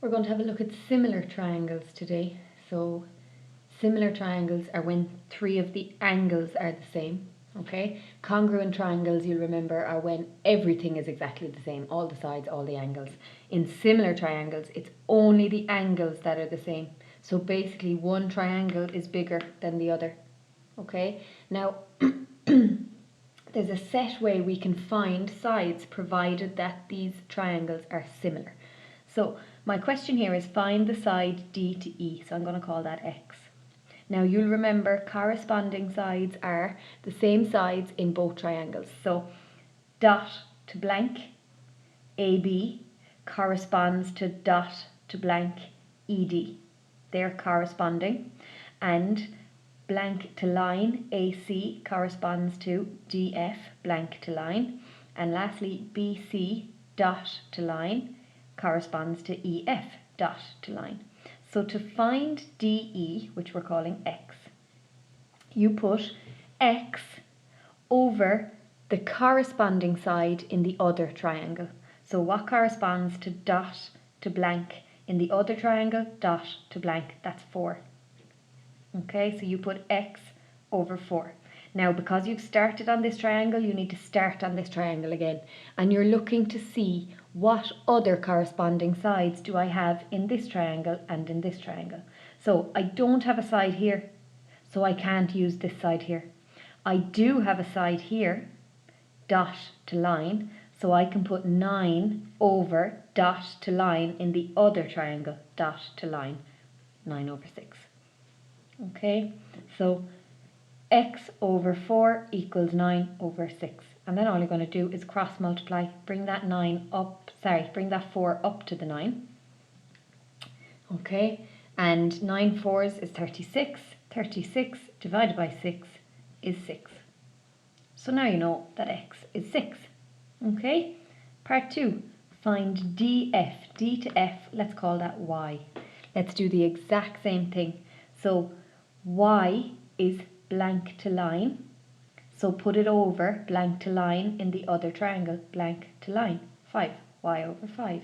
We're going to have a look at similar triangles today. So similar triangles are when three of the angles are the same. Okay, congruent triangles, you'll remember, are when everything is exactly the same, all the sides, all the angles. In similar triangles, it's only the angles that are the same. So basically one triangle is bigger than the other. Okay, now there's a set way we can find sides provided that these triangles are similar. So my question here is find the side D to E, so I'm going to call that X. Now you'll remember corresponding sides are the same sides in both triangles. So dot to blank AB corresponds to dot to blank ED. They're corresponding. And blank to line AC corresponds to DF blank to line. And lastly BC dot to line corresponds to EF dot to line. So to find DE, which we're calling X, you put X over the corresponding side in the other triangle. So what corresponds to dot to blank in the other triangle? Dot to blank, that's 4. Okay, so you put X over 4. Now, because you've started on this triangle, you need to start on this triangle again. And you're looking to see what other corresponding sides do I have in this triangle and in this triangle. So I don't have a side here, so I can't use this side here. I do have a side here, dot to line, so I can put 9 over dot to line in the other triangle, dot to line, 9 over 6. Okay, so X over 4 equals 9 over 6. And then all you're going to do is cross multiply, bring that bring that 4 up to the 9. Okay, and 9 fours is 36. 36 divided by 6 is 6. So now you know that X is 6. Okay, part 2, find DF. D to F, let's call that Y. Let's do the exact same thing. So Y is blank to line, so put it over blank to line in the other triangle, blank to line, 5, Y over 5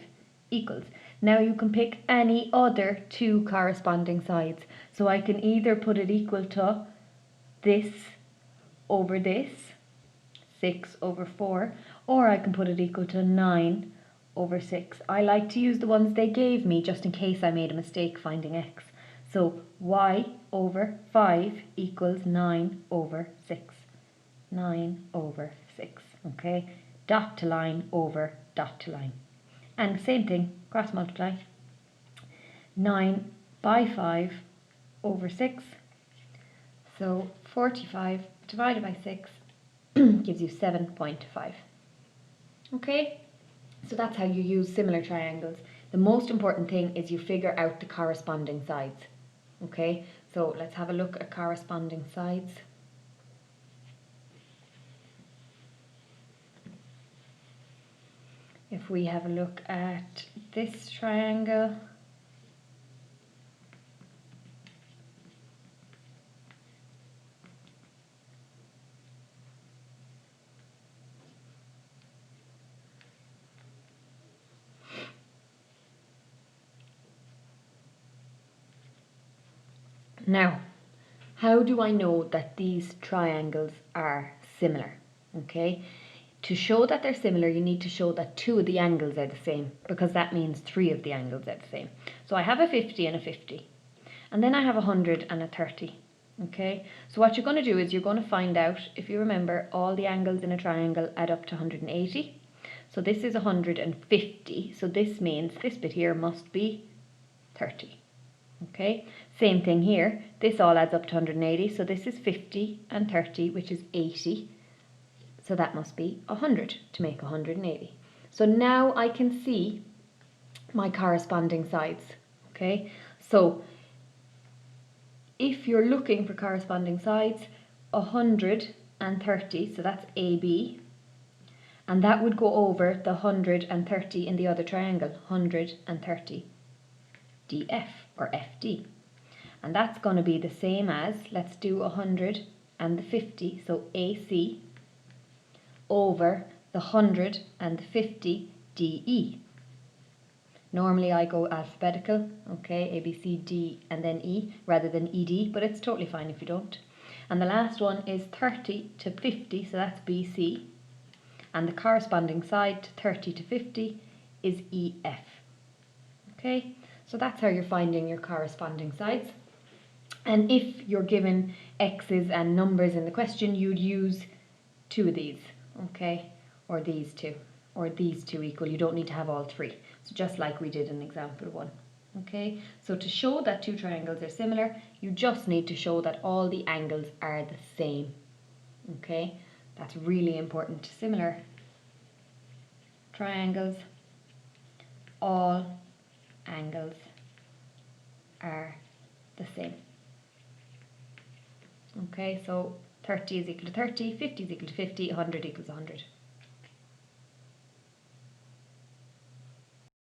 equals. Now you can pick any other two corresponding sides, so I can either put it equal to this over this, 6 over 4, or I can put it equal to 9 over 6. I like to use the ones they gave me just in case I made a mistake finding X. So Y over 5 equals 9 over 6. 9 over 6, okay? Dot to line over dot to line. And same thing, cross multiply. 9 by 5 over 6. So 45 divided by 6 gives you 7.5. Okay, so that's how you use similar triangles. The most important thing is you figure out the corresponding sides. Okay, so let's have a look at corresponding sides. If we have a look at this triangle, now, how do I know that these triangles are similar? Okay, to show that they're similar, you need to show that 2 of the angles are the same, because that means 3 of the angles are the same. So I have a 50 and a 50, and then I have a 100 and a 30. Okay, so what you're going to do is you're going to find out, if you remember, all the angles in a triangle add up to 180. So this is 150, so this means this bit here must be 30. Okay, same thing here, this all adds up to 180, so this is 50 and 30, which is 80, so that must be 100 to make 180. So now I can see my corresponding sides. Okay, so if you're looking for corresponding sides, 130, so that's AB, and that would go over the 130 in the other triangle, 130 DF or FD. And that's going to be the same as, let's do 100 and the 50, so AC over the 100 and the 50 DE. Normally I go alphabetical, okay, A, B, C, D, and then E, rather than ED, but it's totally fine if you don't. And the last one is 30 to 50, so that's BC. And the corresponding side to 30 to 50 is EF. Okay, so that's how you're finding your corresponding sides. And if you're given X's and numbers in the question, you'd use two of these, okay, or these two equal. You don't need to have all three. So just like we did in example 1. Okay, so to show that two triangles are similar, you just need to show that all the angles are the same. Okay, that's really important. Similar triangles, all angles are the same. Okay, so 30 is equal to 30, 50 is equal to 50, 100 equals 100.